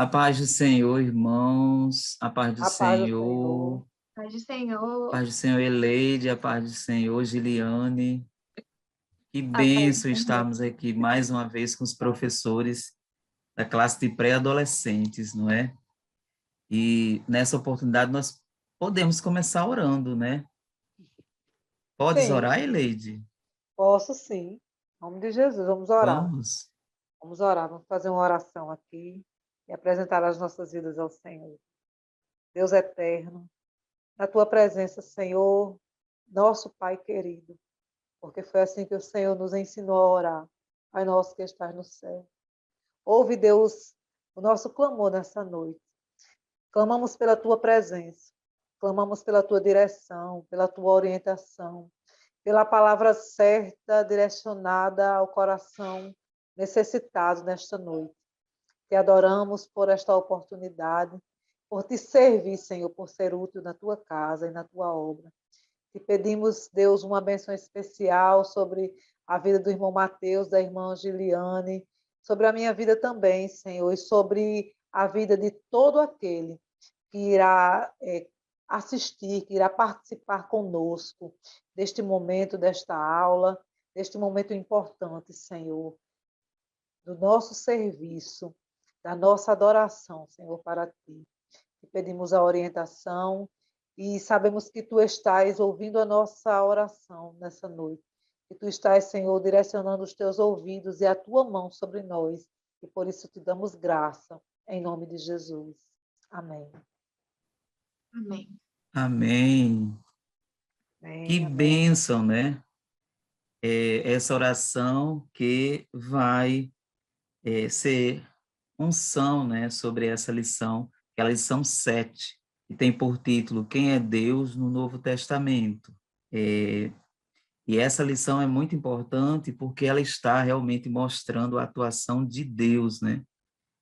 A paz do Senhor, irmãos, a paz do A paz do Senhor. Senhor, Paz do a Senhor. paz do Senhor, Eleide, a paz do Senhor, Giliane. Que A paz do bênção Senhor. estarmos aqui mais uma vez com os professores da classe de pré-adolescentes, não é? E nessa oportunidade nós podemos começar orando, né? Podes Sim, orar, Eleide? posso sim. Em nome de Jesus, vamos orar. Vamos. Vamos orar, vamos fazer uma oração aqui e apresentar as nossas vidas ao Senhor. Deus eterno, na tua presença, Senhor, nosso Pai querido, porque foi assim que o Senhor nos ensinou a orar. Pai nosso que estás no céu. Ouve, Deus, o nosso clamor nessa noite. Clamamos pela tua presença, clamamos pela tua direção, pela tua orientação, pela palavra certa direcionada ao coração necessitado nesta noite. Te adoramos por esta oportunidade, por te servir, Senhor, por ser útil na tua casa e na tua obra. Te pedimos, Deus, uma bênção especial sobre a vida do irmão Mateus, da irmã Giliane, sobre a minha vida também, Senhor, e sobre a vida de todo aquele que irá assistir, que irá participar conosco deste momento, desta aula, deste momento importante, Senhor, do nosso serviço, da nossa adoração, Senhor, para ti. Te pedimos a orientação e sabemos que tu estás ouvindo a nossa oração nessa noite. Que tu estás, Senhor, direcionando os teus ouvidos e a tua mão sobre nós. E por isso te damos graça, em nome de Jesus. Amém. Amém. Amém. Que Amém, amém. bênção, né? Essa oração que vai ser unção, né, sobre essa lição, que é a lição 7, que tem por título Quem é Deus no Novo Testamento. E essa lição é muito importante porque ela está realmente mostrando a atuação de Deus, né?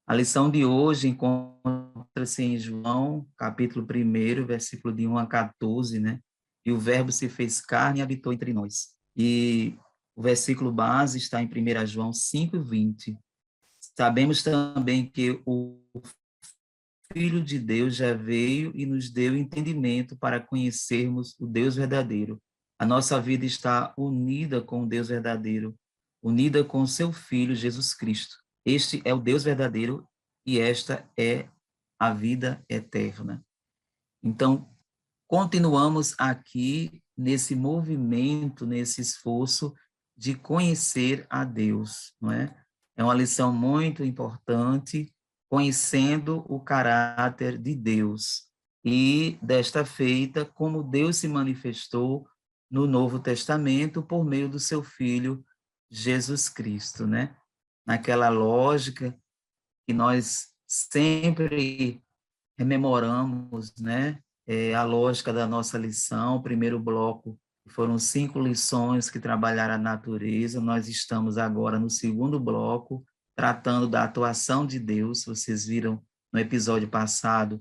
A lição de hoje encontra-se em João, capítulo 1, versículo de 1 a 14, né? E o verbo se fez carne e habitou entre nós. E o versículo base está em 1 João 5:20. Sabemos também que o Filho de Deus já veio e nos deu entendimento para conhecermos o Deus verdadeiro. A nossa vida está unida com o Deus verdadeiro, unida com o seu Filho, Jesus Cristo. Este é o Deus verdadeiro e esta é a vida eterna. Então, continuamos aqui nesse movimento, nesse esforço de conhecer a Deus, não é? É uma lição muito importante, conhecendo o caráter de Deus. E, desta feita, como Deus se manifestou no Novo Testamento por meio do seu Filho, Jesus Cristo, né? Naquela lógica que nós sempre rememoramos, né? A lógica da nossa lição, o primeiro bloco, foram 5 lições que trabalharam a natureza, nós estamos agora no segundo bloco, tratando da atuação de Deus, vocês viram no episódio passado,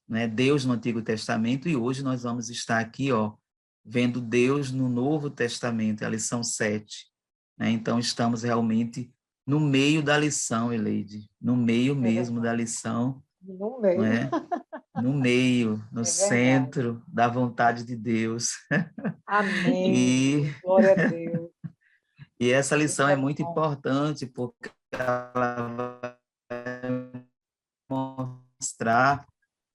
né? Deus no Antigo Testamento, e hoje nós vamos estar aqui, ó, vendo Deus no Novo Testamento, é a lição 7, né? Então, estamos realmente no meio da lição, Eleide, no meio É mesmo da verdade. lição, No não meio. é? No meio, no É verdade. centro da vontade de Deus. Amém, E, Jesus. Glória a Deus. e essa Deus lição é é muito bom. importante, porque ela vai mostrar,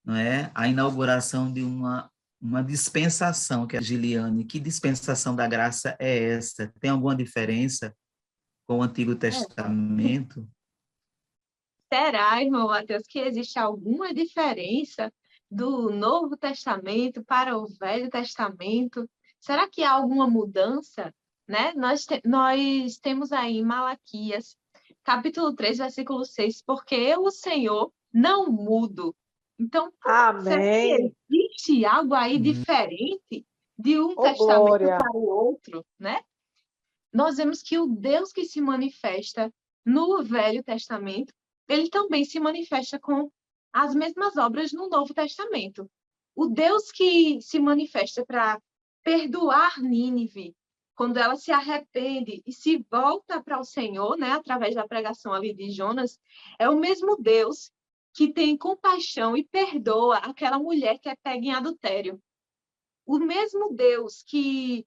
não é, a inauguração de uma dispensação, que é a Giliane. Que dispensação da graça é essa? Tem alguma diferença com o Antigo É. Testamento? Será, irmão Mateus, que existe alguma diferença do Novo Testamento para o Velho Testamento? Será que há alguma mudança? Né? Nós temos aí em Malaquias, capítulo 3, versículo 6, porque eu, o Senhor, não mudo. Então, será que Amém. existe algo aí Hum. diferente de um Oh, testamento glória. para o outro, né? Nós vemos que o Deus que se manifesta no Velho Testamento, ele também se manifesta com as mesmas obras no Novo Testamento. O Deus que se manifesta para perdoar Nínive, quando ela se arrepende e se volta para o Senhor, né, através da pregação ali de Jonas, é o mesmo Deus que tem compaixão e perdoa aquela mulher que é pega em adultério. O mesmo Deus que,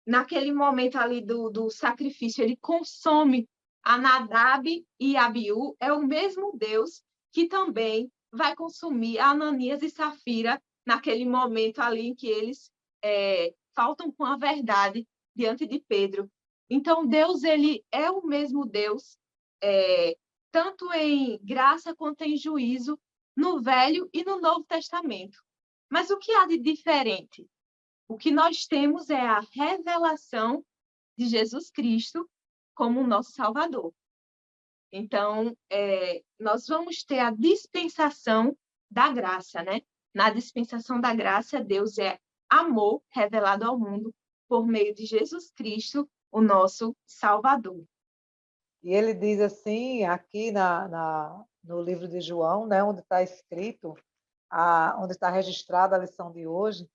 naquele momento ali do sacrifício, ele consome a Nadab e Abiú, é o mesmo Deus que também vai consumir a Ananias e Safira naquele momento ali em que eles faltam com a verdade diante de Pedro. Então, Deus, ele é o mesmo Deus, tanto em graça quanto em juízo, no Velho e no Novo Testamento. Mas o que há de diferente? O que nós temos é a revelação de Jesus Cristo como o nosso Salvador. Então, nós vamos ter a dispensação da graça, né? Na dispensação da graça, Deus é amor revelado ao mundo por meio de Jesus Cristo, o nosso Salvador. E ele diz assim, aqui no livro de João, né, onde está escrito, onde está registrada a lição de hoje,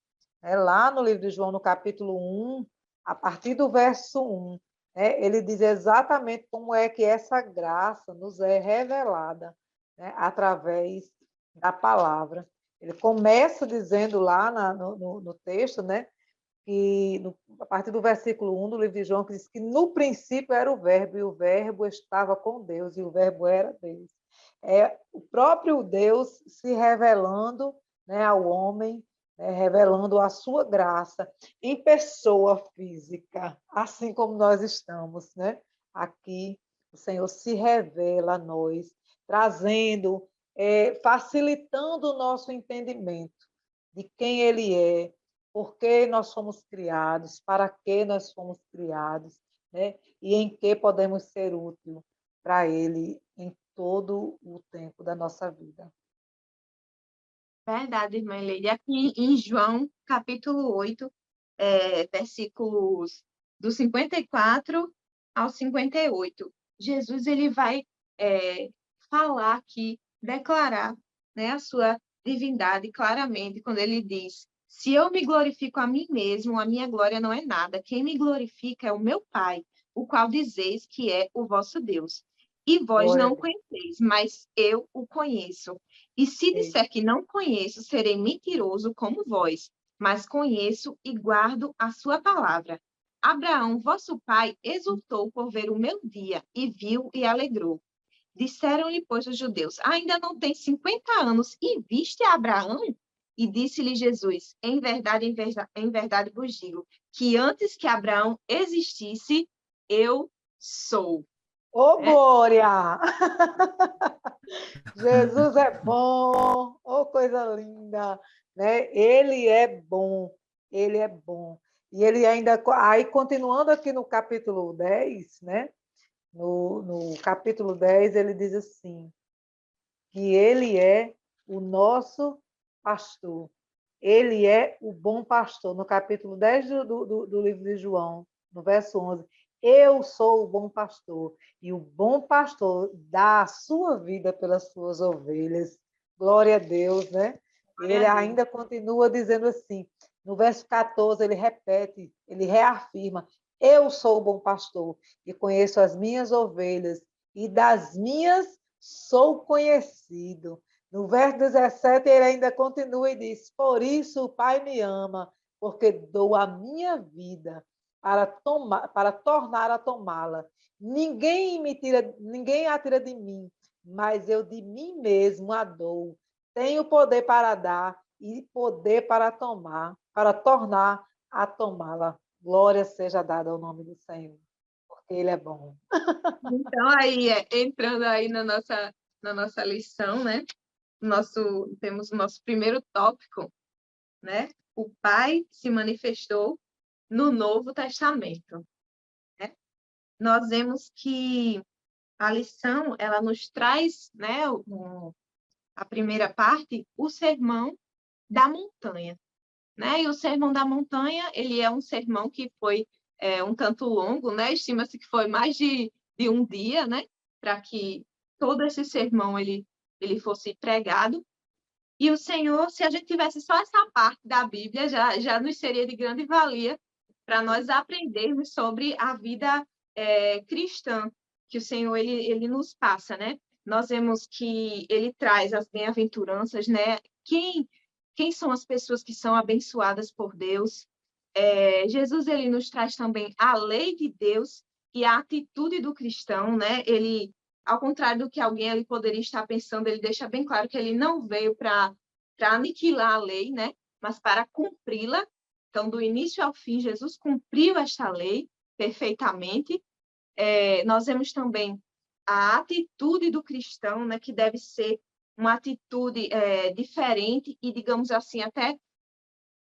lá no livro de João, no capítulo 1, a partir do verso 1, ele diz exatamente como é que essa graça nos é revelada, né, através da palavra. Ele começa dizendo lá no texto, né, que a partir do versículo 1 do livro de João, que diz que no princípio era o verbo, e o verbo estava com Deus, e o verbo era Deus. É o próprio Deus se revelando, né, ao homem, né, revelando a sua graça em pessoa física, assim como nós estamos, né? Aqui o Senhor se revela a nós, trazendo, facilitando o nosso entendimento de quem Ele é, por que nós fomos criados, para que nós fomos criados, né? E em que podemos ser úteis para Ele em todo o tempo da nossa vida. Verdade, irmã Leide. Aqui em João, capítulo 8, versículos do 54 ao 58, Jesus ele vai falar aqui, declarar, né, a sua divindade claramente, quando ele diz: se eu me glorifico a mim mesmo, a minha glória não é nada. Quem me glorifica é o meu Pai, o qual dizeis que é o vosso Deus. E vós Glória não a o Deus. conheceis, mas eu o conheço. E se Ei. disser que não conheço, serei mentiroso como vós, mas conheço e guardo a sua palavra. Abraão, vosso pai, exultou por ver o meu dia, e viu e alegrou. Disseram-lhe, pois, os judeus: ainda não tem 50 anos, e viste Abraão? E disse-lhe Jesus: em verdade vos digo, que antes que Abraão existisse, eu sou. Ô, glória! Jesus é bom, ô, coisa linda, né? Ele é bom, ele é bom. E ele ainda, aí continuando aqui no capítulo 10, né? No capítulo 10, ele diz assim, que ele é o nosso pastor. Ele é o bom pastor. No capítulo 10 do livro de João, no verso 11, eu sou o bom pastor, e o bom pastor dá a sua vida pelas suas ovelhas. Glória a Deus, né? Ele ainda continua dizendo assim, no verso 14, ele repete, ele reafirma, eu sou o bom pastor, e conheço as minhas ovelhas, e das minhas sou conhecido. No verso 17, ele ainda continua e diz, por isso o Pai me ama, porque dou a minha vida para tornar a tomá-la. Ninguém a tira de mim, mas eu de mim mesmo a dou. Tenho poder para dar e poder para tomar, para tornar a tomá-la. Glória seja dada ao nome do Senhor, porque Ele é bom. Então, aí, entrando aí na nossa lição, né? Temos o nosso primeiro tópico, né? O Pai se manifestou no Novo Testamento, né? Nós vemos que a lição, ela nos traz, né, a primeira parte, o sermão da montanha, né? E o sermão da montanha, ele é um sermão que foi um tanto longo, né? Estima-se que foi mais de um dia, né? Para que todo esse sermão ele fosse pregado. E o Senhor, se a gente tivesse só essa parte da Bíblia, já nos seria de grande valia para nós aprendermos sobre a vida cristã que o Senhor ele nos passa, né? nós vemos que ele traz as bem-aventuranças, né? Quem são as pessoas que são abençoadas por Deus? Jesus, ele nos traz também a lei de Deus e a atitude do cristão, né? Ele, ao contrário do que alguém ali poderia estar pensando, ele deixa bem claro que ele não veio para aniquilar a lei, né? Mas para cumpri-la. Então, do início ao fim, Jesus cumpriu esta lei perfeitamente. Nós vemos também a atitude do cristão, né? Que deve ser uma atitude diferente e, digamos assim, até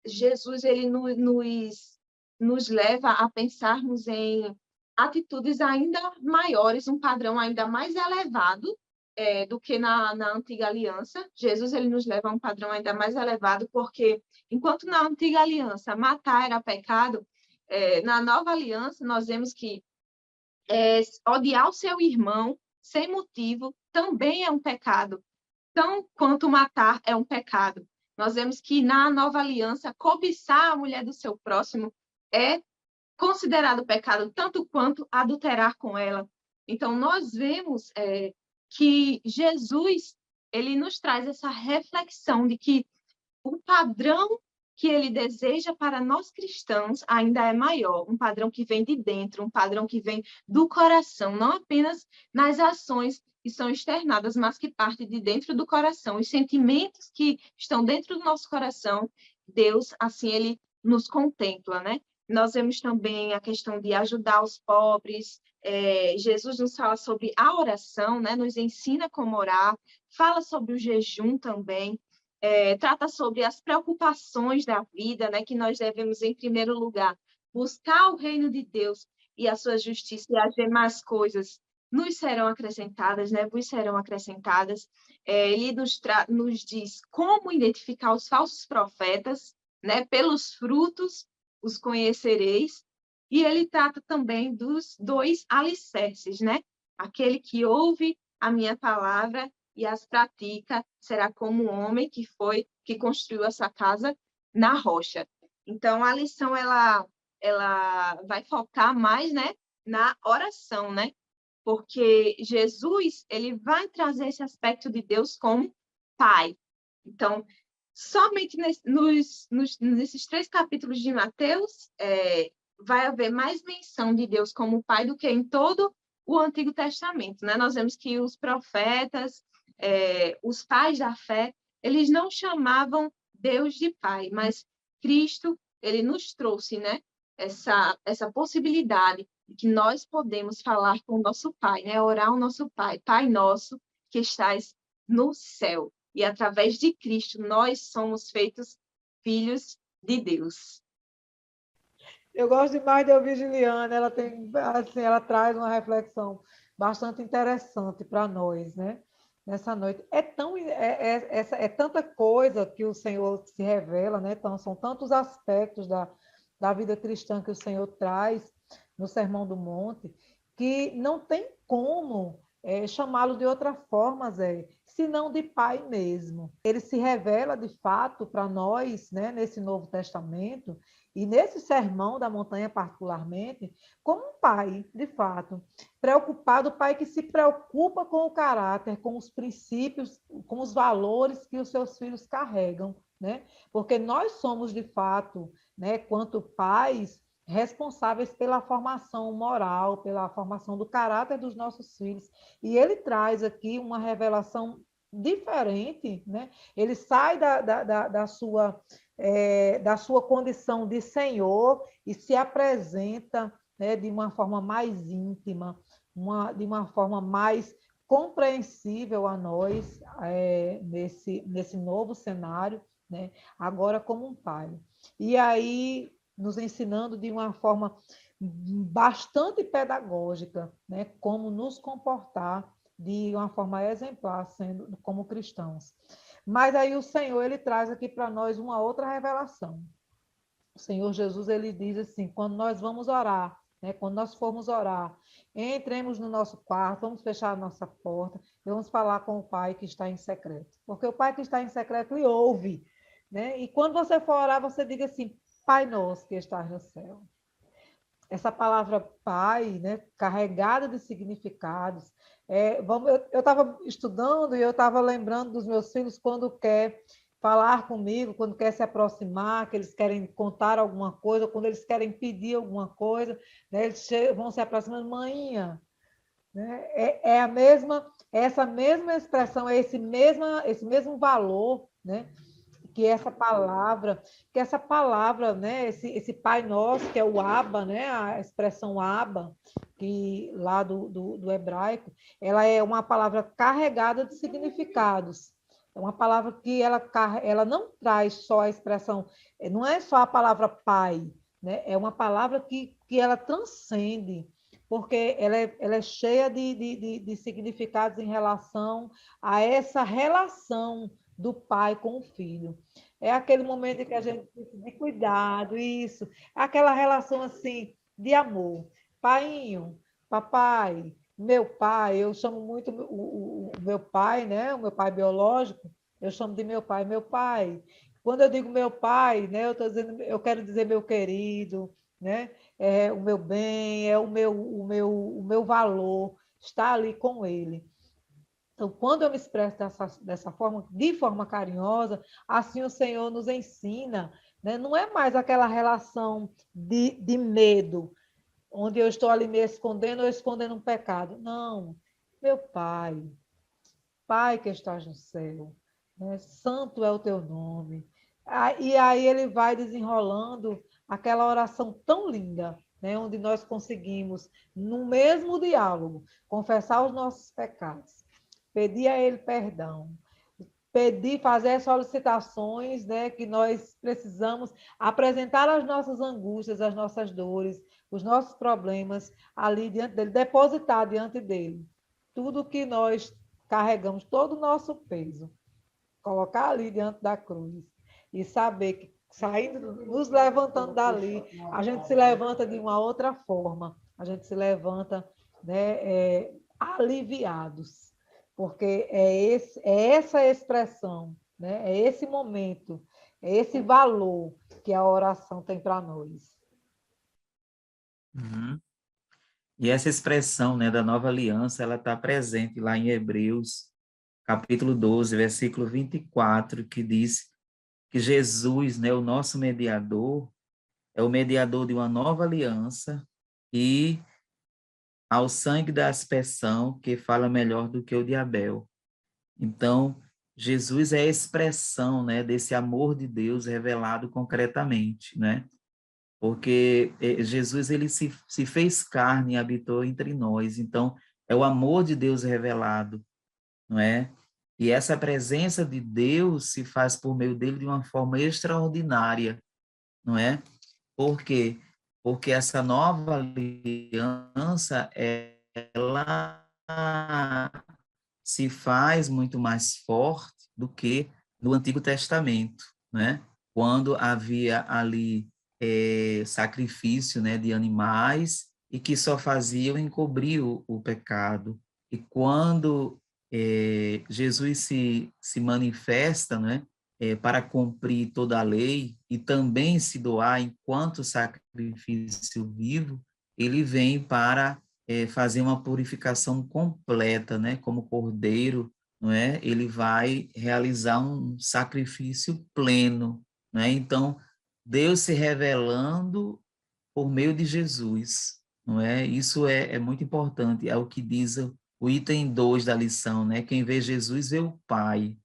Jesus ele nos leva a pensarmos em atitudes ainda maiores, um padrão ainda mais elevado do que na antiga aliança. Jesus ele nos leva a um padrão ainda mais elevado, porque enquanto na antiga aliança matar era pecado, na nova aliança nós vemos que odiar o seu irmão sem motivo também é um pecado, tão quanto matar é um pecado. Nós vemos que na nova aliança, cobiçar a mulher do seu próximo é considerado pecado, tanto quanto adulterar com ela. Então, nós vemos que Jesus ele nos traz essa reflexão de que o padrão que ele deseja para nós cristãos ainda é maior, um padrão que vem de dentro, um padrão que vem do coração, não apenas nas ações que são externadas, mas que parte de dentro do coração. Os sentimentos que estão dentro do nosso coração, Deus, assim, ele nos contempla, né? Nós vemos também a questão de ajudar os pobres. Jesus nos fala sobre a oração, né? Nos ensina como orar, fala sobre o jejum também. Trata sobre as preocupações da vida, né, que nós devemos, em primeiro lugar, buscar o reino de Deus e a sua justiça, e as demais coisas nos serão acrescentadas, né, vos serão acrescentadas. Ele nos diz como identificar os falsos profetas, né, pelos frutos os conhecereis, e ele trata também dos 2 alicerces, né, aquele que ouve a minha palavra e as pratica, será como um homem que construiu essa casa na rocha. Então, a lição, ela vai focar mais, né, na oração, né? Porque Jesus, ele vai trazer esse aspecto de Deus como Pai. Então, somente nesses 3 capítulos de Mateus, vai haver mais menção de Deus como Pai do que em todo o Antigo Testamento, né? Nós vemos que os profetas, os pais da fé, eles não chamavam Deus de Pai, mas Cristo, ele nos trouxe, né, essa possibilidade de que nós podemos falar com o nosso Pai, né, orar ao nosso Pai, Pai nosso que estás no céu. E através de Cristo, nós somos feitos filhos de Deus. Eu gosto demais de ouvir Juliana, ela tem, assim, ela traz uma reflexão bastante interessante para nós, né? Nessa noite. É tanta coisa que o Senhor se revela, né? Então, são tantos aspectos da vida cristã que o Senhor traz no Sermão do Monte, que não tem como chamá-lo de outra forma, Zé, senão de Pai mesmo. Ele se revela, de fato, para nós, né, nesse Novo Testamento, e nesse sermão da montanha particularmente, como um pai, de fato, preocupado, o pai que se preocupa com o caráter, com os princípios, com os valores que os seus filhos carregam, né? Porque nós somos, de fato, né, quanto pais, responsáveis pela formação moral, pela formação do caráter dos nossos filhos. E ele traz aqui uma revelação diferente, né? Ele sai da sua condição de Senhor e se apresenta, né, de uma forma mais íntima, de uma forma mais compreensível a nós, nesse novo cenário, né, agora como um pai. E aí, nos ensinando de uma forma bastante pedagógica, né, como nos comportar de uma forma exemplar, sendo como cristãos. Mas aí o Senhor, ele traz aqui para nós uma outra revelação. O Senhor Jesus, ele diz assim, quando nós vamos orar, né, quando nós formos orar, entremos no nosso quarto, vamos fechar a nossa porta e vamos falar com o Pai que está em secreto. Porque o Pai que está em secreto, ele ouve, né? E quando você for orar, você diga assim, Pai nosso que estás no céu. essa palavra pai, né, carregada de significados. Eu estava estudando e eu estava lembrando dos meus filhos quando quer falar comigo, quando quer se aproximar, que eles querem contar alguma coisa, quando eles querem pedir alguma coisa, né, eles vão se aproximando, mãinha, né? É a mesma, essa mesma expressão, esse mesmo valor, né? Que essa palavra, né? Esse Pai Nosso, que é o Abba, né? A expressão Abba, que lá do hebraico, ela é uma palavra carregada de significados. É uma palavra que ela não traz só a expressão, não é só a palavra pai, né? É uma palavra que ela transcende, porque ela é cheia de significados em relação a essa relação do pai com o filho. É aquele momento em que a gente precisa de cuidado, isso. É aquela relação assim de amor. Painho, papai, meu pai, eu chamo muito o meu pai, né? O meu pai biológico, eu chamo de meu pai, meu pai. Quando eu digo meu pai, né, eu quero dizer meu querido, né? É o meu bem, é o meu valor, estar ali com ele. Então, quando eu me expresso dessa forma, de forma carinhosa, assim o Senhor nos ensina, né? Não é mais aquela relação de medo, onde eu estou ali me escondendo ou escondendo um pecado. Não, meu Pai, Pai que estás no céu, né? Santo é o teu nome. E aí ele vai desenrolando aquela oração tão linda, né? Onde nós conseguimos, no mesmo diálogo, confessar os nossos pecados, pedir a ele perdão, pedir, fazer as solicitações, né, que nós precisamos, apresentar as nossas angústias, as nossas dores, os nossos problemas ali diante dele, depositar diante dele. Tudo que nós carregamos, todo o nosso peso, colocar ali diante da cruz e saber que saindo, nos levantando dali, a gente se levanta de uma outra forma, a gente se levanta, né, aliviados, porque é essa expressão, né, é esse momento, é esse valor que a oração tem para nós. Uhum. E essa expressão, né, da nova aliança, ela está presente lá em Hebreus, capítulo 12, versículo 24, que diz que Jesus, né, o nosso mediador, é o mediador de uma nova aliança e ao sangue da aspersão que fala melhor do que o de Abel. Então, Jesus é a expressão, né, desse amor de Deus revelado concretamente, né? Porque Jesus ele se fez carne e habitou entre nós. Então, é o amor de Deus revelado, não é? E essa presença de Deus se faz por meio dele de uma forma extraordinária, não é? Por quê? Porque essa nova aliança, ela se faz muito mais forte do que no Antigo Testamento, né? Quando havia ali sacrifício, né, de animais e que só faziam encobrir o pecado. E quando Jesus se manifesta, né, para cumprir toda a lei e também se doar enquanto sacrifício vivo, ele vem para fazer uma purificação completa, né? Como cordeiro, não é? Ele vai realizar um sacrifício pleno, né? Então, Deus se revelando por meio de Jesus, não é? Isso é muito importante, é o que diz o item 2 da lição, né? Quem vê Jesus vê o Pai,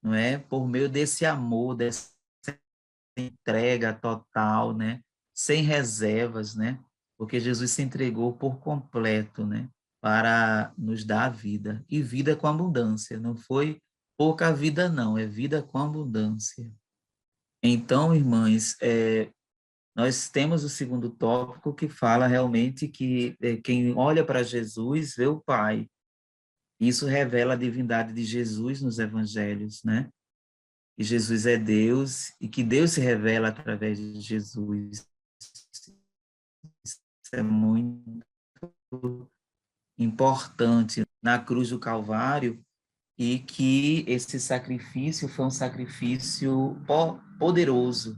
não é? Por meio desse amor, dessa entrega total, né? Sem reservas, né? Porque Jesus se entregou por completo, né? Para nos dar a vida. E vida com abundância. Não foi pouca vida, não. É vida com abundância. Então, irmãs, nós temos o segundo tópico que fala realmente que quem olha para Jesus vê o Pai. Isso revela a divindade de Jesus nos evangelhos, né? Que Jesus é Deus e que Deus se revela através de Jesus. Isso é muito importante na cruz do Calvário e que esse sacrifício foi um sacrifício poderoso,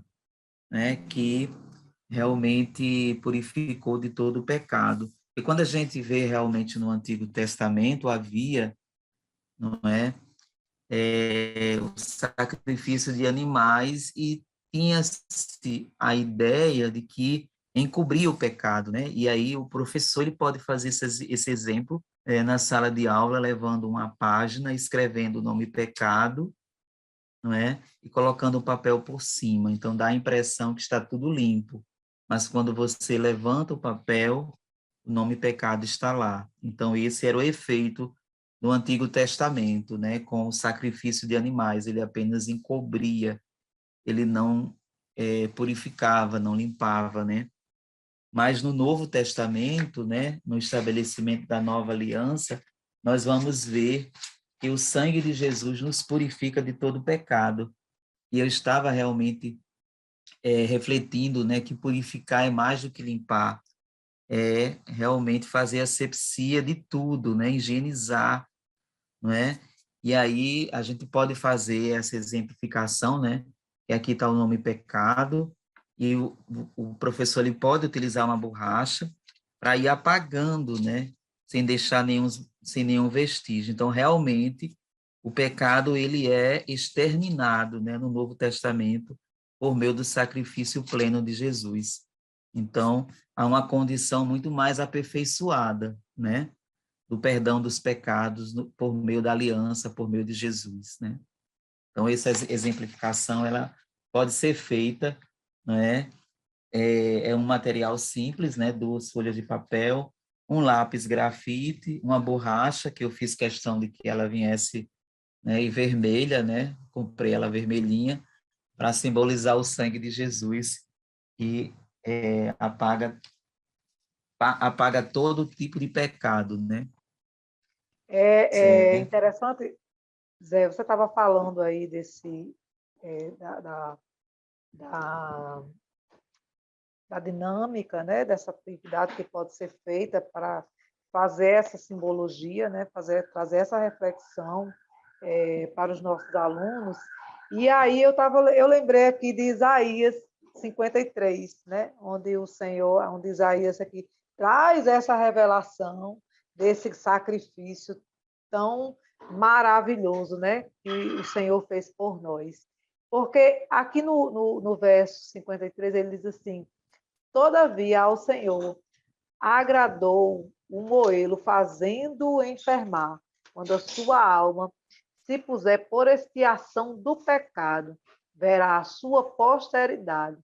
né? Que realmente purificou de todo o pecado. E quando a gente vê realmente no Antigo Testamento, havia, não é, o sacrifício de animais e tinha-se a ideia de que encobria o pecado, né? E aí o professor ele pode fazer esse exemplo na sala de aula, levando uma página, escrevendo o nome pecado, não é? E colocando o papel por cima. Então dá a impressão que está tudo limpo, mas quando você levanta o papel, o nome pecado está lá. Então esse era o efeito do Antigo Testamento, né? Com o sacrifício de animais, ele apenas encobria, ele não purificava, não limpava, né? Mas no Novo Testamento, né, no estabelecimento da nova aliança, nós vamos ver que o sangue de Jesus nos purifica de todo pecado. E eu estava realmente refletindo, né, que purificar é mais do que limpar, é realmente fazer asepsia de tudo, né, higienizar, não é? E aí a gente pode fazer essa exemplificação, né, que aqui está o nome pecado, e o professor ele pode utilizar uma borracha para ir apagando, né, sem nenhum vestígio. Então, realmente, o pecado ele é exterminado, né, no Novo Testamento por meio do sacrifício pleno de Jesus. Então, há uma condição muito mais aperfeiçoada, né, do perdão dos pecados por meio da aliança, por meio de Jesus, né? Então, essa exemplificação ela pode ser feita, né? É um material simples, né? 2 folhas de papel, um lápis grafite, uma borracha, que eu fiz questão de que ela viesse, né, e vermelha, né? Comprei ela vermelhinha para simbolizar o sangue de Jesus que apaga todo tipo de pecado, né? É Certo? interessante, Zé, você estava falando aí desse, da, da dinâmica, né, dessa atividade que pode ser feita para fazer essa simbologia, né, trazer essa reflexão para os nossos alunos. E aí eu lembrei aqui de Isaías 53, né, onde Isaías aqui traz essa revelação desse sacrifício tão maravilhoso, né, que o Senhor fez por nós. Porque aqui no verso 53 ele diz assim: todavia ao Senhor agradou o moê-lo, fazendo-o enfermar, quando a sua alma se puser por expiação do pecado, verá a sua posteridade,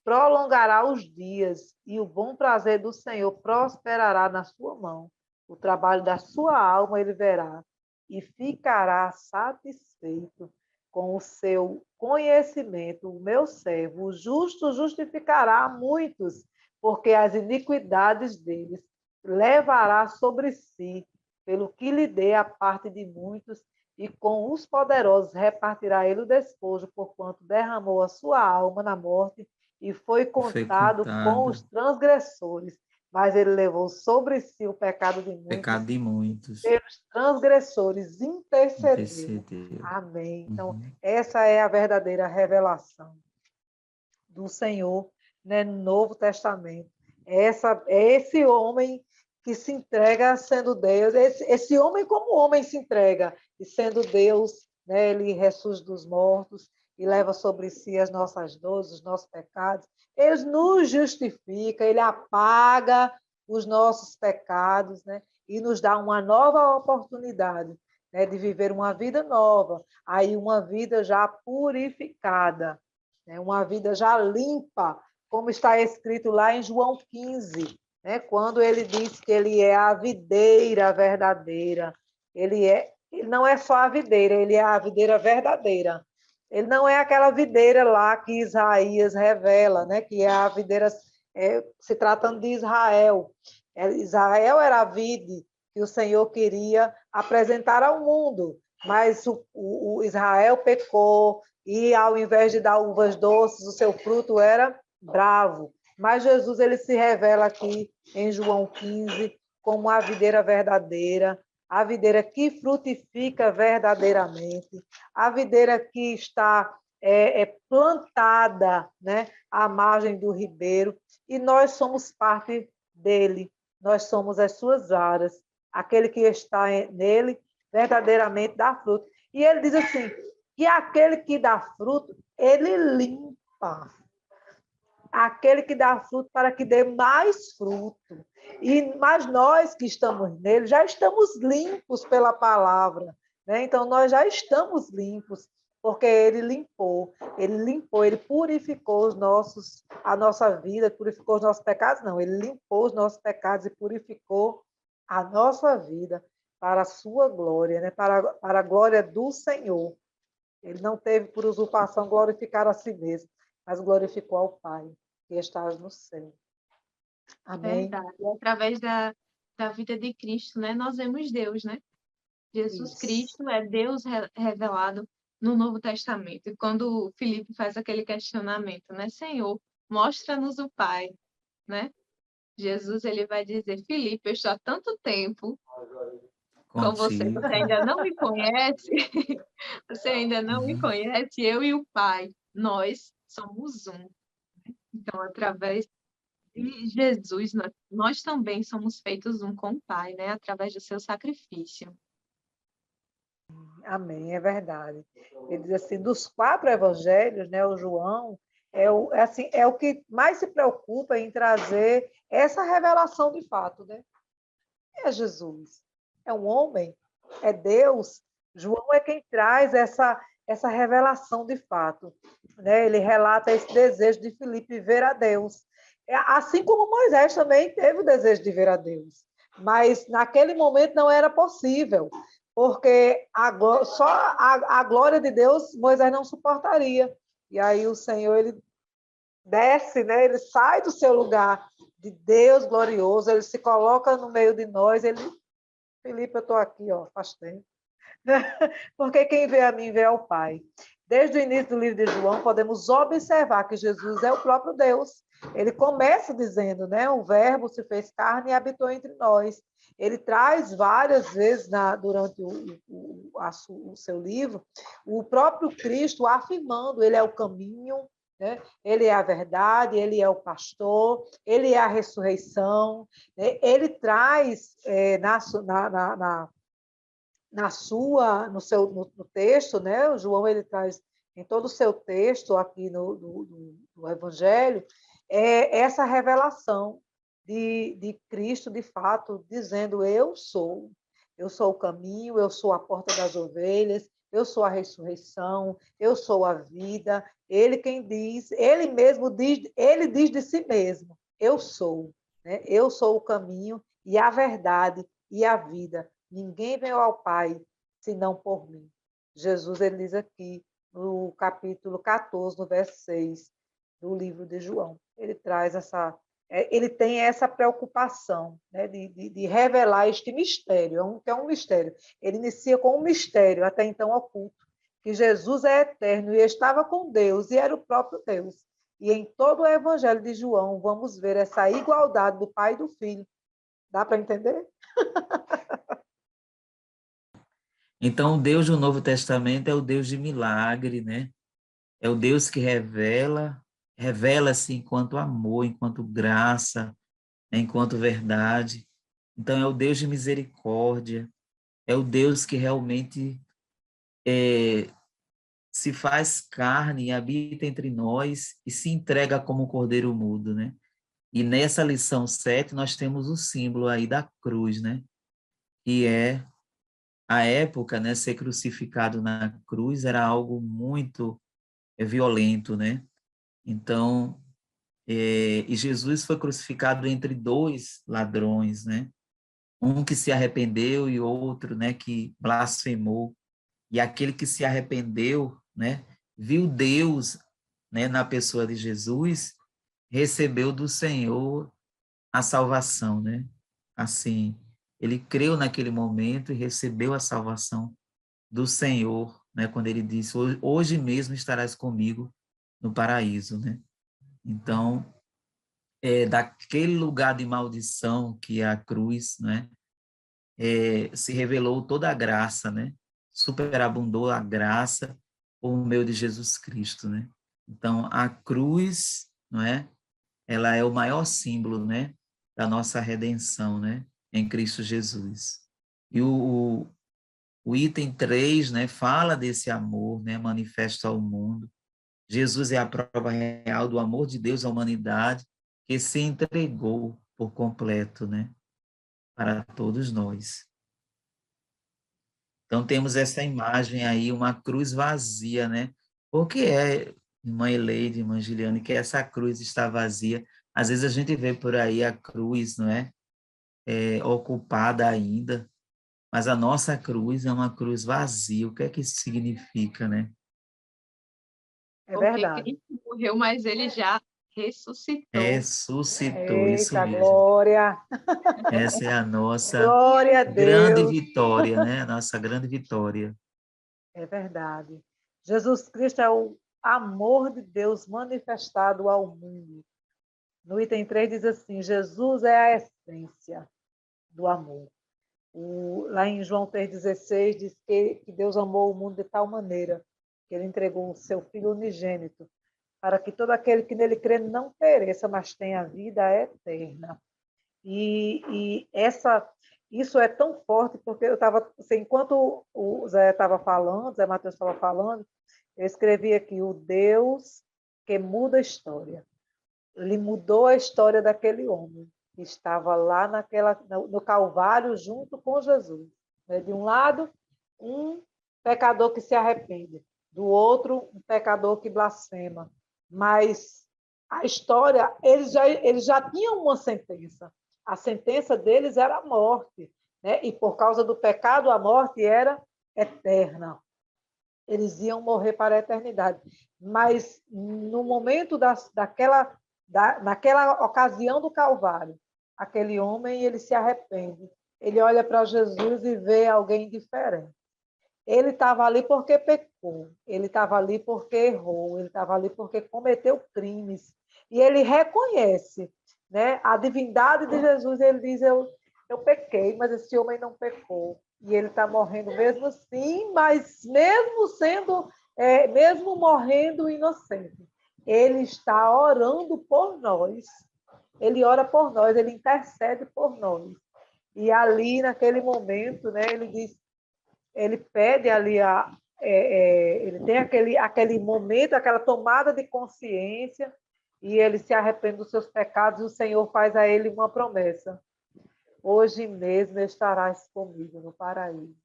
prolongará os dias, e o bom prazer do Senhor prosperará na sua mão. O trabalho da sua alma ele verá, e ficará satisfeito com o seu conhecimento. O meu servo, o justo, justificará muitos, porque as iniquidades deles levará sobre si, pelo que lhe dê a parte de muitos, e com os poderosos repartirá ele o despojo, porquanto derramou a sua alma na morte e foi Foi contado com os contado transgressores, mas ele levou sobre si o pecado de muitos, pecado de muitos, pelos transgressores intercedeu. intercedeu. Amém. Então, Uhum. essa é a verdadeira revelação do Senhor, né, no Novo Testamento. É esse homem que se entrega sendo Deus, esse homem como homem se entrega, e sendo Deus, né, ele ressurge dos mortos e leva sobre si as nossas dores, os nossos pecados. Ele nos justifica, ele apaga os nossos pecados, né, e nos dá uma nova oportunidade, né, de viver uma vida nova, aí uma vida já purificada, né, uma vida já limpa, como está escrito lá em João 15, né, quando ele diz que ele é a videira verdadeira. Ele não é só a videira, ele é a videira verdadeira. Ele não é aquela videira lá que Isaías revela, né, que é a videira se tratando de Israel. Israel era a vide que o Senhor queria apresentar ao mundo, mas o Israel pecou, e ao invés de dar uvas doces, o seu fruto era bravo. Mas Jesus ele se revela aqui em João 15 como a videira verdadeira, a videira que frutifica verdadeiramente, a videira que está plantada, né, à margem do ribeiro, e nós somos parte dele, nós somos as suas varas. Aquele que está nele verdadeiramente dá fruto. E ele diz assim, que aquele que dá fruto, ele limpa. Aquele que dá fruto para que dê mais fruto. Mas nós que estamos nele já estamos limpos pela palavra, né? Então nós já estamos limpos, porque ele limpou, ele purificou a nossa vida, purificou os nossos pecados, não, ele limpou os nossos pecados e purificou a nossa vida para a sua glória, né? Para a glória do Senhor. Ele não teve por usurpação glorificar a si mesmo, mas glorificou ao Pai, que estás no céu. Amém? Verdade. E através da vida de Cristo, né, nós vemos Deus, né? Jesus Isso. Cristo é Deus revelado no Novo Testamento. E quando o Filipe faz aquele questionamento, né? Senhor, mostra-nos o Pai, né? Jesus, ele vai dizer, Filipe, eu estou há tanto tempo com você, Contigo. você ainda não me conhece? Você ainda não me conhece? Eu e o Pai, nós somos um. Então, através de Jesus, nós também somos feitos um com o Pai, né? Através do seu sacrifício. Amém, é verdade. Ele diz assim, dos 4 evangelhos, né, o João é o que mais se preocupa em trazer essa revelação de fato, né? É Jesus, é um homem, é Deus. João é quem traz essa revelação de fato, né? Ele relata esse desejo de Filipe ver a Deus. Assim como Moisés também teve o desejo de ver a Deus, mas naquele momento não era possível, porque só a glória de Deus Moisés não suportaria. E aí o Senhor, ele desce, né? Ele sai do seu lugar de Deus glorioso, ele se coloca no meio de nós, Felipe, eu estou aqui, ó, faz tempo. Porque quem vê a mim vê ao Pai. Desde o início do livro de João, podemos observar que Jesus é o próprio Deus. Ele começa dizendo, né? O verbo se fez carne e habitou entre nós. Ele traz várias vezes durante o seu livro o próprio Cristo afirmando, ele é o caminho, né? Ele é a verdade, ele é o pastor, ele é a ressurreição. Né? Ele traz no texto, né? O João ele traz em todo o seu texto aqui no Evangelho essa revelação de Cristo, de fato, dizendo eu sou o caminho, eu sou a porta das ovelhas, eu sou a ressurreição, eu sou a vida. Ele quem diz, ele mesmo diz, ele diz de si mesmo, eu sou, né? Eu sou o caminho e a verdade e a vida. Ninguém veio ao Pai senão por mim. Jesus ele diz aqui no capítulo 14, no verso 6 do livro de João. Ele traz ele tem essa preocupação, né, de revelar este mistério, que é um mistério. Ele inicia com um mistério, até então oculto, que Jesus é eterno e estava com Deus e era o próprio Deus. E em todo o Evangelho de João, vamos ver essa igualdade do Pai e do Filho. Dá para entender? Então, o Deus do Novo Testamento é o Deus de milagre, né? É o Deus que revela-se enquanto amor, enquanto graça, né? Enquanto verdade. Então, é o Deus de misericórdia, é o Deus que realmente se faz carne e habita entre nós e se entrega como um cordeiro mudo, né? E nessa lição 7, nós temos o símbolo aí da cruz, né? Que é a época, né? Ser crucificado na cruz era algo muito violento, né? Então, e Jesus foi crucificado entre 2 ladrões, né? Um que se arrependeu e outro, né? Que blasfemou. E aquele que se arrependeu, né? Viu Deus, né? Na pessoa de Jesus, recebeu do Senhor a salvação, né? Assim, ele creu naquele momento e recebeu a salvação do Senhor, né? Quando ele disse, hoje mesmo estarás comigo no paraíso, né? Então, daquele lugar de maldição que é a cruz, né? Se revelou toda a graça, né? Superabundou a graça por meio de Jesus Cristo, né? Então, a cruz, não é? Ela é o maior símbolo, né, da nossa redenção, né, em Cristo Jesus. E o item 3, né, fala desse amor, né, manifesto ao mundo. Jesus é a prova real do amor de Deus à humanidade, que se entregou por completo, né, para todos nós. Então, temos essa imagem aí, uma cruz vazia, né? Por que é, irmã Eleide, irmã Giliane, que essa cruz está vazia? Às vezes a gente vê por aí a cruz, não é? Ocupada ainda, mas a nossa cruz é uma cruz vazia. O que é que isso significa, né? É Porque verdade. Cristo morreu, mas ele já ressuscitou. Ressuscitou, isso Eita, mesmo. glória! Essa é a nossa Glória a grande Deus! vitória, né? A nossa grande vitória. É verdade. Jesus Cristo é o amor de Deus manifestado ao mundo. No item 3 diz assim: Jesus é a essência do amor. Lá em João 3,16 diz que Deus amou o mundo de tal maneira que ele entregou o seu Filho unigênito para que todo aquele que nele crê não pereça, mas tenha vida eterna. Isso é tão forte, porque eu estava, assim, enquanto o Zé estava falando, Zé Matheus estava falando, eu escrevi aqui: o Deus que muda a história. Ele mudou a história daquele homem que estava lá no Calvário junto com Jesus. De um lado, um pecador que se arrepende, do outro, um pecador que blasfema. Mas a história, eles já tinham uma sentença. A sentença deles era a morte, né? E por causa do pecado, a morte era eterna. Eles iam morrer para a eternidade. Mas no momento naquela ocasião do Calvário, aquele homem, ele se arrepende. Ele olha para Jesus e vê alguém diferente. Ele estava ali porque pecou, ele estava ali porque errou, ele estava ali porque cometeu crimes. E ele reconhece, né, a divindade de Jesus. Ele diz: eu pequei, mas esse homem não pecou. E ele está morrendo mesmo assim, mas mesmo morrendo inocente, ele está orando por nós. Ele ora por nós, ele intercede por nós. E ali, naquele momento, né, ele pede ali ele tem aquele momento, aquela tomada de consciência, e ele se arrepende dos seus pecados, e o Senhor faz a ele uma promessa: hoje mesmo estarás comigo no paraíso.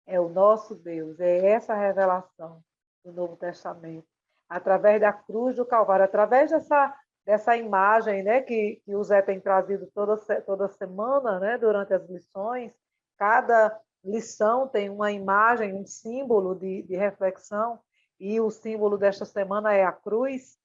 É o nosso Deus, é essa revelação do Novo Testamento, através da cruz do Calvário, através dessa imagem, né, que o Zé tem trazido toda semana, né, durante as lições. Cada lição tem uma imagem, um símbolo de reflexão, e o símbolo desta semana é a cruz.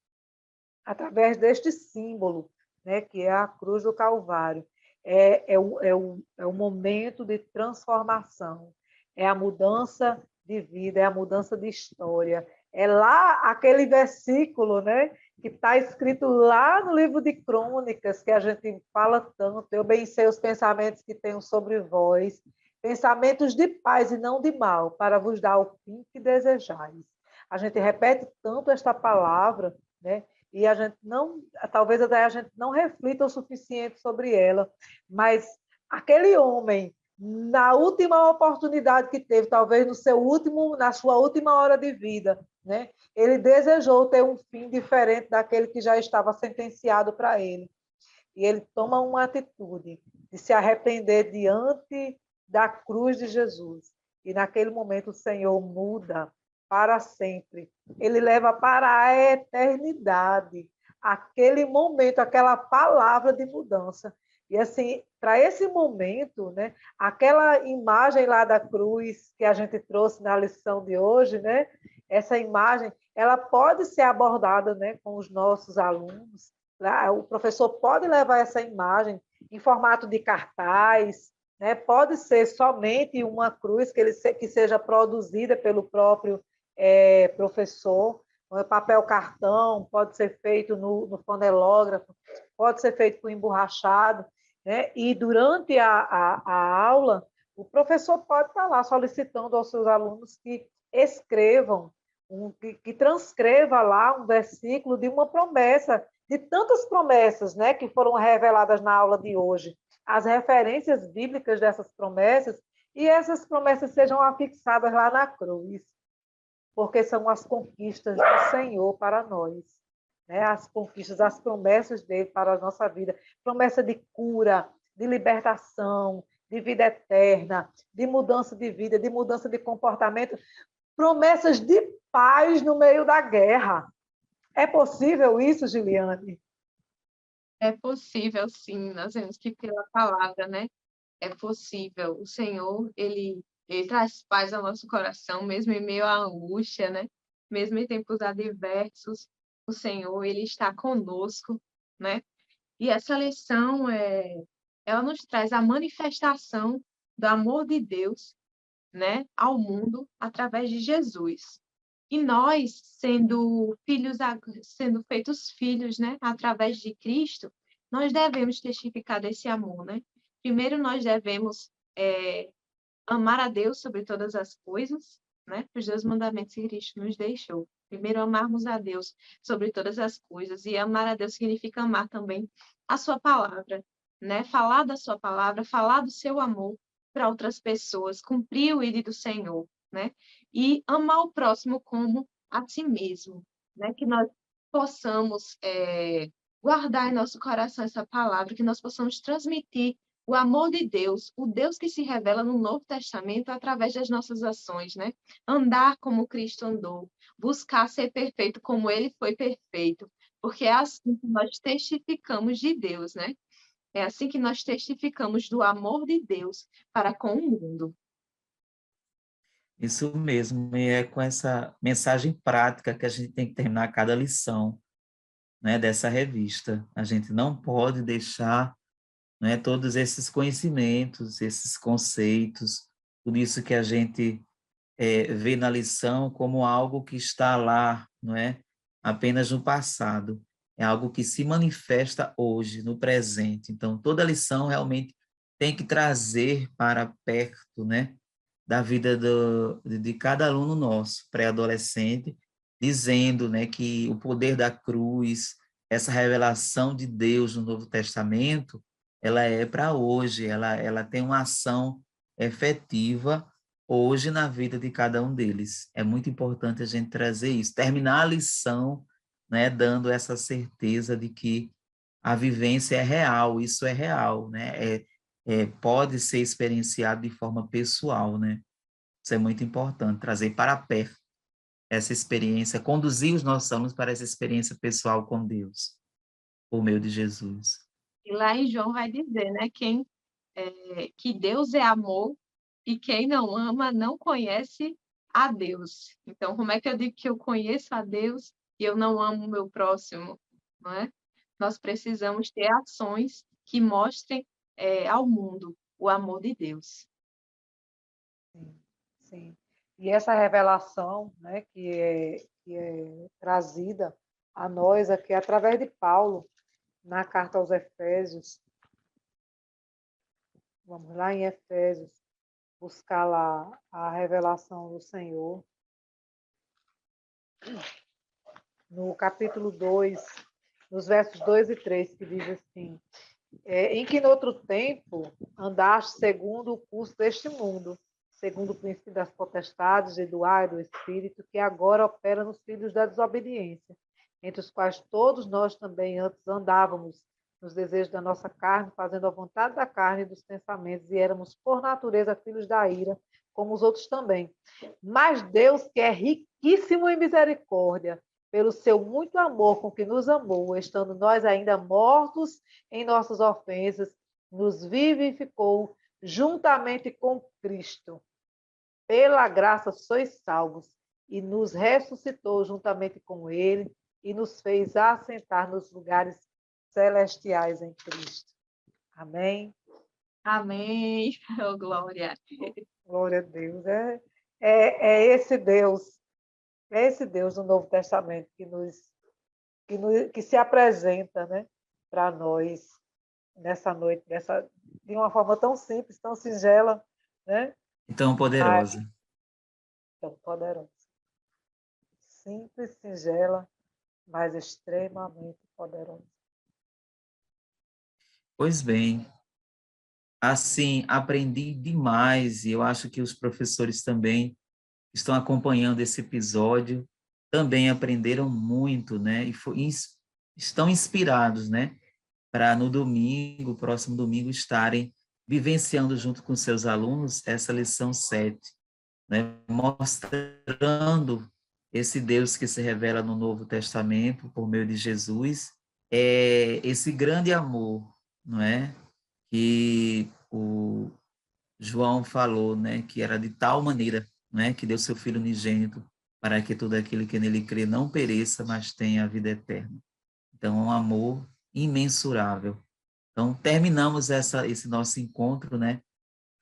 Através deste símbolo, né, que é a cruz do Calvário, é o momento de transformação, é a mudança de vida, é a mudança de história. É lá aquele versículo, né, que está escrito lá no livro de Crônicas, que a gente fala tanto: eu bem sei os pensamentos que tenho sobre vós, pensamentos de paz e não de mal, para vos dar o fim que desejais. A gente repete tanto esta palavra, né? E a gente não, talvez até a gente não reflita o suficiente sobre ela, mas aquele homem, na última oportunidade que teve, talvez na sua última hora de vida, né, ele desejou ter um fim diferente daquele que já estava sentenciado para ele. E ele toma uma atitude de se arrepender diante da cruz de Jesus. E naquele momento o Senhor muda para sempre. Ele leva para a eternidade aquele momento, aquela palavra de mudança. E assim, para esse momento, né, aquela imagem lá da cruz que a gente trouxe na lição de hoje, né, essa imagem, ela pode ser abordada, né, com os nossos alunos. O professor pode levar essa imagem em formato de cartaz, né? Pode ser somente uma cruz que seja produzida pelo próprio professor, papel cartão, pode ser feito no fonelógrafo, pode ser feito com emborrachado, né? E durante a aula, o professor pode estar lá solicitando aos seus alunos que escrevam que transcreva lá um versículo de uma promessa, de tantas promessas, né, que foram reveladas na aula de hoje, as referências bíblicas dessas promessas, e essas promessas sejam afixadas lá na cruz, porque são as conquistas do Senhor para nós, né? As conquistas, as promessas dele para a nossa vida, promessa de cura, de libertação, de vida eterna, de mudança de vida, de mudança de comportamento, promessas de paz no meio da guerra. É possível isso, Giliane? É possível, sim, nós vemos que pela palavra, né? É possível. O Senhor, ele traz paz ao nosso coração, mesmo em meio à angústia, né? Mesmo em tempos adversos, o Senhor, ele está conosco, né? E essa lição, ela nos traz a manifestação do amor de Deus, né, ao mundo através de Jesus. E nós, sendo feitos filhos, né, através de Cristo, nós devemos testificar desse amor, né? Primeiro, nós devemos amar a Deus sobre todas as coisas, né? Os 2 mandamentos que Cristo nos deixou. Primeiro, amarmos a Deus sobre todas as coisas. E amar a Deus significa amar também a sua palavra, né? Falar da sua palavra, falar do seu amor para outras pessoas, cumprir o ID do Senhor, né? E amar o próximo como a si mesmo, né? Que nós possamos guardar em nosso coração essa palavra, que nós possamos transmitir o amor de Deus, o Deus que se revela no Novo Testamento através das nossas ações, né? Andar como Cristo andou, buscar ser perfeito como ele foi perfeito, porque é assim que nós testificamos de Deus, né? É assim que nós testificamos do amor de Deus para com o mundo. Isso mesmo, e é com essa mensagem prática que a gente tem que terminar cada lição, né, dessa revista. A gente não pode deixar, né, todos esses conhecimentos, esses conceitos, tudo isso que a gente vê na lição como algo que está lá, não é? Apenas no passado. É algo que se manifesta hoje, no presente. Então, toda lição realmente tem que trazer para perto, né, da vida de cada aluno nosso, pré-adolescente, dizendo, né, que o poder da cruz, essa revelação de Deus no Novo Testamento, ela é para hoje, ela tem uma ação efetiva hoje na vida de cada um deles. É muito importante a gente trazer isso, terminar a lição, né, dando essa certeza de que a vivência é real, isso é real, né? Pode ser experienciado de forma pessoal, né? Isso é muito importante, trazer para perto essa experiência, conduzir os nossos alunos para essa experiência pessoal com Deus, por meio de Jesus. E lá em João vai dizer, né, que Deus é amor e quem não ama não conhece a Deus. Então, como é que eu digo que eu conheço a Deus e eu não amo o meu próximo, não é? Nós precisamos ter ações que mostrem ao mundo o amor de Deus. Sim, sim. E essa revelação, né, que é trazida a nós aqui através de Paulo, na carta aos Efésios. Vamos lá em Efésios, buscar lá a revelação do Senhor. No capítulo 2, nos versos 2 e 3, que diz assim: em que no outro tempo andaste segundo o curso deste mundo, segundo o princípio das potestades e do ar e do espírito, que agora opera nos filhos da desobediência, entre os quais todos nós também antes andávamos nos desejos da nossa carne, fazendo a vontade da carne e dos pensamentos, e éramos por natureza filhos da ira, como os outros também. Mas Deus, que é riquíssimo em misericórdia, pelo seu muito amor com que nos amou, estando nós ainda mortos em nossas ofensas, nos vivificou juntamente com Cristo. Pela graça sois salvos, e nos ressuscitou juntamente com Ele, e nos fez assentar nos lugares celestiais em Cristo. Amém? Amém. Oh, glória. Glória a Deus. É esse Deus, é esse Deus do Novo Testamento que se apresenta, né, para nós nessa noite, de uma forma tão simples, tão singela, né? Então, Mas poderosa. tão poderosa. simples, singela, mas extremamente poderosa. Pois bem, assim, aprendi demais, e eu acho que os professores também estão acompanhando esse episódio, também aprenderam muito, né? Estão inspirados, né? Para no domingo, próximo domingo, estarem vivenciando junto com seus alunos essa lição 7, né? Mostrando esse Deus que se revela no Novo Testamento por meio de Jesus, esse grande amor, não é? Que o João falou, né, que era de tal maneira, né, que deu seu Filho unigênito para que todo aquele que nele crê não pereça, mas tenha a vida eterna. Então, é um amor imensurável. Então, terminamos esse nosso encontro, né,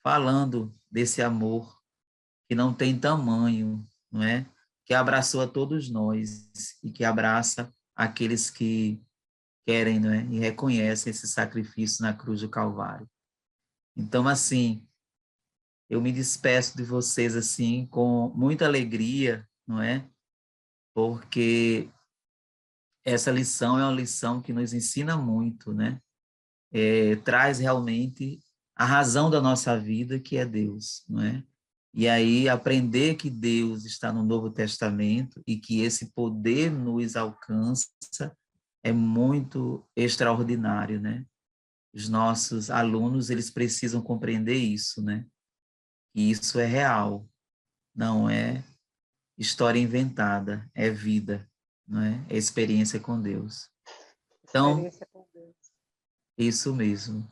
falando desse amor que não tem tamanho, não é? Que abraçou a todos nós e que abraça aqueles que querem, não é? E reconhecem esse sacrifício na cruz do Calvário. Então, assim, eu me despeço de vocês assim com muita alegria, não é? Porque essa lição é uma lição que nos ensina muito, né? Traz realmente a razão da nossa vida, que é Deus, não é? E aí aprender que Deus está no Novo Testamento e que esse poder nos alcança é muito extraordinário, né? Os nossos alunos, eles precisam compreender isso, né? Que isso é real, não é história inventada, é vida, não é? É experiência com Deus. Então, Experiência com Deus. isso mesmo.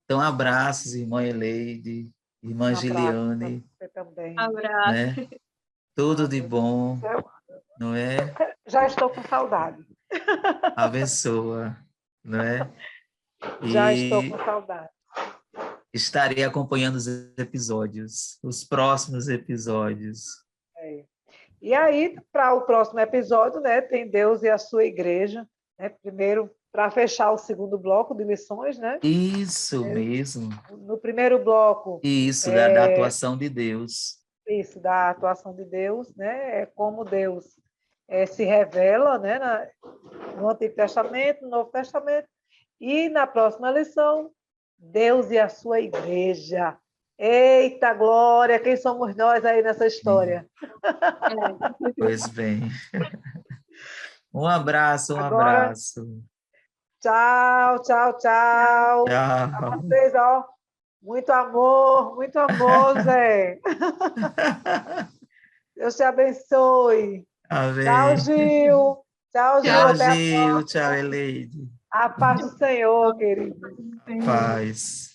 Então, abraços, irmã Eleide, irmã Um abraço para Giliane, você também. Abraço. né? Tudo de Amém. bom, não é? Já estou com saudade. Abençoa, não é? Já estou com E saudade. estarei acompanhando os episódios, os próximos episódios. É. E aí, para o próximo episódio, né, tem Deus e a sua igreja. Né? Primeiro, para fechar o segundo bloco de lições, né? Isso mesmo, No primeiro bloco, isso, da atuação de Deus. isso, da atuação de Deus, né? É como Deus se revela, né? No Antigo Testamento, no Novo Testamento. E na próxima lição, Deus e a sua igreja. Eita glória, quem somos nós aí nessa história? Pois bem. Um abraço, um Agora, abraço. tchau, tchau, tchau. A Tchau. vocês, ó, muito amor, Zé. Deus te abençoe. Tchau, Amém. Gil. Tchau, Gil. Tchau, Até a Gil. Tchau, próxima. Eleide. A paz do Senhor, querido. Paz.